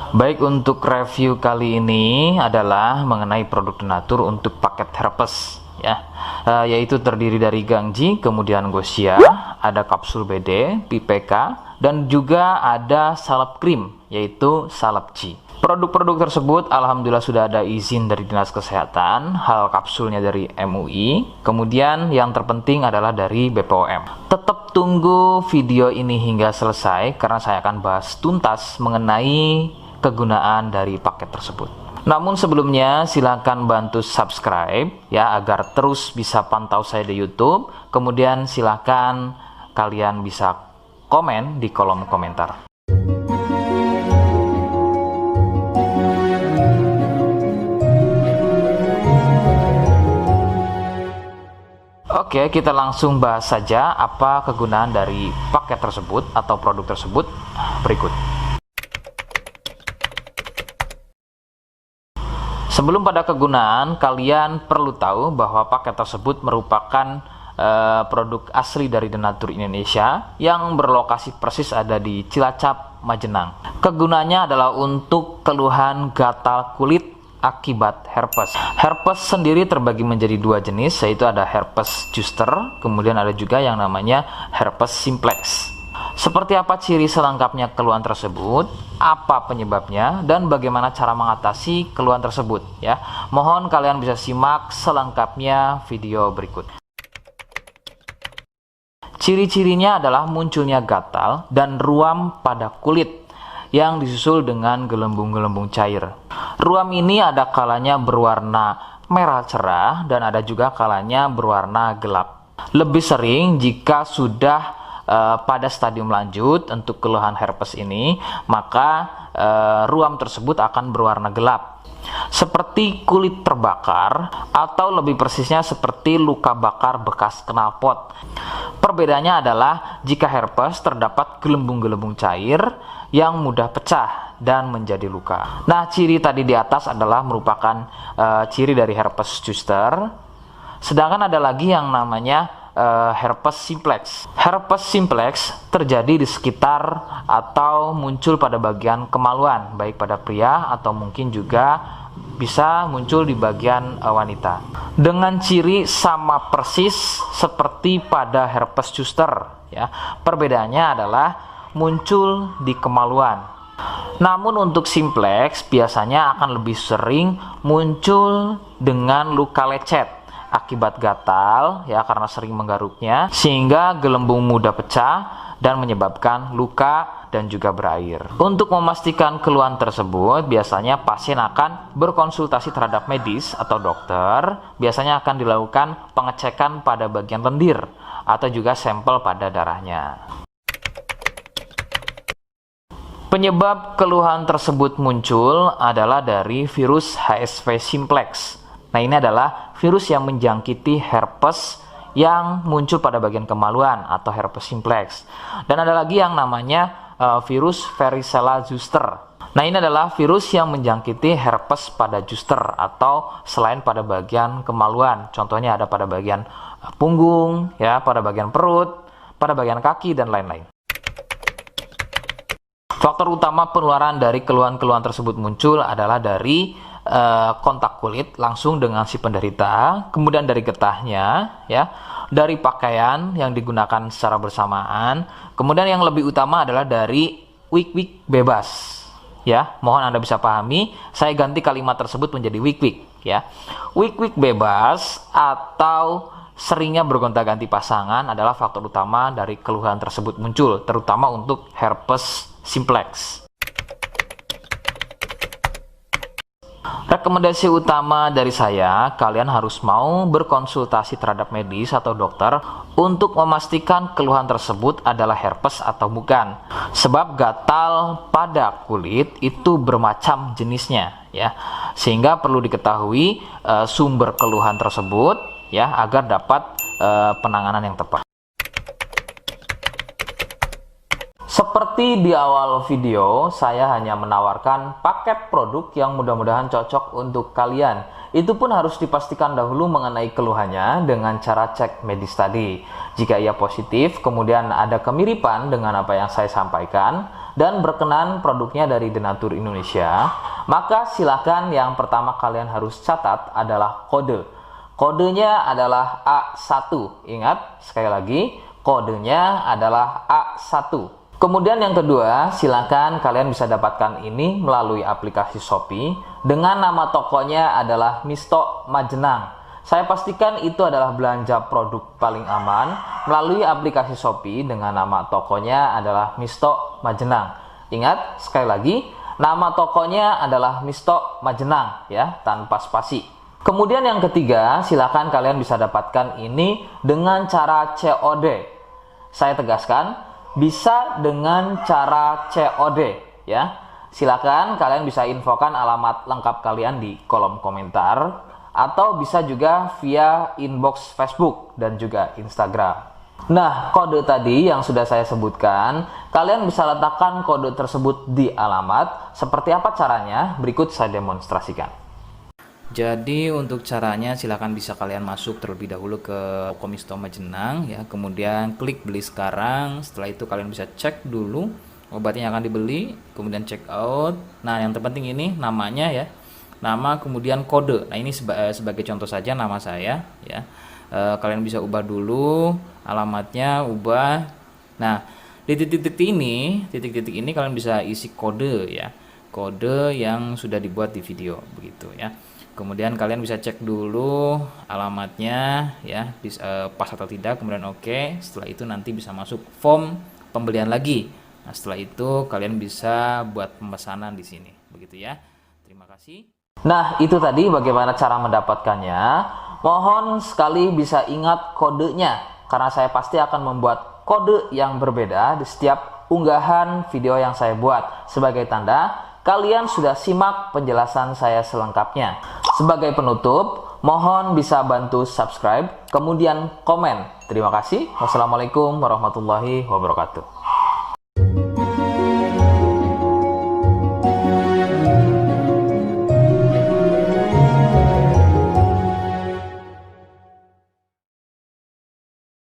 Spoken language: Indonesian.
Baik, untuk review kali ini adalah mengenai produk Denatur untuk paket herpes ya, yaitu terdiri dari Gangji, kemudian Gosia, ada kapsul BD, PPK, dan juga ada salep krim yaitu salep G. Produk-produk tersebut alhamdulillah sudah ada izin dari Dinas Kesehatan, hal kapsulnya dari MUI, kemudian yang terpenting adalah dari BPOM. Tetap tunggu video ini hingga selesai karena saya akan bahas tuntas mengenai kegunaan dari paket tersebut. Namun sebelumnya silahkan bantu subscribe ya agar terus bisa pantau saya di YouTube. Kemudian silahkan kalian bisa komen di kolom komentar. Oke, kita langsung bahas saja apa kegunaan dari paket tersebut atau produk tersebut berikut. Sebelum pada kegunaan, kalian perlu tahu bahwa paket tersebut merupakan produk asli dari Denatur Indonesia yang berlokasi persis ada di Cilacap, Majenang. Kegunaannya adalah untuk keluhan gatal kulit akibat herpes. Herpes sendiri terbagi menjadi dua jenis, yaitu ada herpes zoster, kemudian ada juga yang namanya herpes simplex. Seperti apa ciri selengkapnya keluhan tersebut, apa penyebabnya, dan bagaimana cara mengatasi keluhan tersebut ya. Mohon kalian bisa simak selengkapnya video berikut. Ciri-cirinya adalah munculnya gatal dan ruam pada kulit yang disusul dengan gelembung-gelembung cair. Ruam ini ada kalanya berwarna merah cerah dan ada juga kalanya berwarna gelap. Lebih sering jika sudah pada stadium lanjut untuk keluhan herpes ini, maka ruam tersebut akan berwarna gelap seperti kulit terbakar atau lebih persisnya seperti luka bakar bekas knalpot. Perbedaannya adalah jika herpes terdapat gelembung-gelembung cair yang mudah pecah dan menjadi luka. Nah, ciri tadi di atas adalah merupakan ciri dari herpes zoster. Sedangkan ada lagi yang namanya herpes simplex. Herpes simplex terjadi di sekitar atau muncul pada bagian kemaluan, baik pada pria atau mungkin juga bisa muncul di bagian wanita. Dengan ciri sama persis seperti pada herpes zoster ya. Perbedaannya adalah muncul di kemaluan. Namun untuk simplex biasanya akan lebih sering muncul dengan luka lecet akibat gatal ya, karena sering menggaruknya sehingga gelembung mudah pecah dan menyebabkan luka dan juga berair. Untuk memastikan keluhan tersebut, biasanya pasien akan berkonsultasi terhadap medis atau dokter. Biasanya akan dilakukan pengecekan pada bagian lendir atau juga sampel pada darahnya. Penyebab keluhan tersebut muncul adalah dari virus HSV simplex. Nah, ini adalah virus yang menjangkiti herpes yang muncul pada bagian kemaluan atau herpes simplex. Dan ada lagi yang namanya virus varicella zoster. Nah, ini adalah virus yang menjangkiti herpes pada zoster atau selain pada bagian kemaluan. Contohnya ada pada bagian punggung, ya, pada bagian perut, pada bagian kaki, dan lain-lain. Faktor utama penularan dari keluhan-keluhan tersebut muncul adalah dari kontak kulit langsung dengan si penderita, kemudian dari getahnya ya, dari pakaian yang digunakan secara bersamaan, kemudian yang lebih utama adalah dari wik-wik bebas ya. Mohon Anda bisa pahami, saya ganti kalimat tersebut menjadi wik-wik ya. Wik-wik bebas atau seringnya bergonta-ganti pasangan adalah faktor utama dari keluhan tersebut muncul, terutama untuk herpes simplex. Rekomendasi utama dari saya, kalian harus mau berkonsultasi terhadap medis atau dokter untuk memastikan keluhan tersebut adalah herpes atau bukan. Sebab gatal pada kulit itu bermacam jenisnya ya. Sehingga perlu diketahui sumber keluhan tersebut ya agar dapat penanganan yang tepat. Seperti di awal video, saya hanya menawarkan paket produk yang mudah-mudahan cocok untuk kalian itu pun harus dipastikan dahulu mengenai keluhannya dengan cara cek medis tadi. Jika ia positif, kemudian ada kemiripan dengan apa yang saya sampaikan, dan berkenan produknya dari Denatur Indonesia, maka silakan yang pertama kalian harus catat adalah kode. Kodenya adalah A1. Ingat, sekali lagi, kodenya adalah A1. Kemudian yang kedua, silakan kalian bisa dapatkan ini melalui aplikasi Shopee dengan nama tokonya adalah Misto Majenang. Saya pastikan itu adalah belanja produk paling aman melalui aplikasi Shopee dengan nama tokonya adalah Misto Majenang. Ingat, sekali lagi, nama tokonya adalah Misto Majenang ya, tanpa spasi. Kemudian yang ketiga, silakan kalian bisa dapatkan ini dengan cara COD. Saya tegaskan, bisa dengan cara COD ya. Silakan kalian bisa infokan alamat lengkap kalian di kolom komentar atau bisa juga via inbox Facebook dan juga Instagram. Nah, kode tadi yang sudah saya sebutkan, kalian bisa letakkan kode tersebut di alamat. Seperti apa caranya? Berikut saya demonstrasikan. Jadi untuk caranya silakan bisa kalian masuk terlebih dahulu ke Misto Majenang ya, kemudian klik beli sekarang. Setelah itu kalian bisa cek dulu obatnya yang akan dibeli, kemudian check out. Nah, yang terpenting ini namanya ya, nama kemudian kode. Nah, ini sebagai contoh saja nama saya ya. Kalian bisa ubah dulu alamatnya, ubah. Nah, di titik-titik ini kalian bisa isi kode ya, kode yang sudah dibuat di video begitu ya. Kemudian kalian bisa cek dulu alamatnya ya, pas atau tidak, kemudian oke. Setelah itu nanti bisa masuk form pembelian lagi. Nah, setelah itu kalian bisa buat pemesanan di sini begitu ya. Terima kasih. Nah, itu tadi bagaimana cara mendapatkannya. Mohon sekali bisa ingat kodenya, karena saya pasti akan membuat kode yang berbeda di setiap unggahan video yang saya buat sebagai tanda kalian sudah simak penjelasan saya selengkapnya. Sebagai penutup, mohon bisa bantu subscribe, kemudian komen. Terima kasih. Wassalamualaikum warahmatullahi wabarakatuh.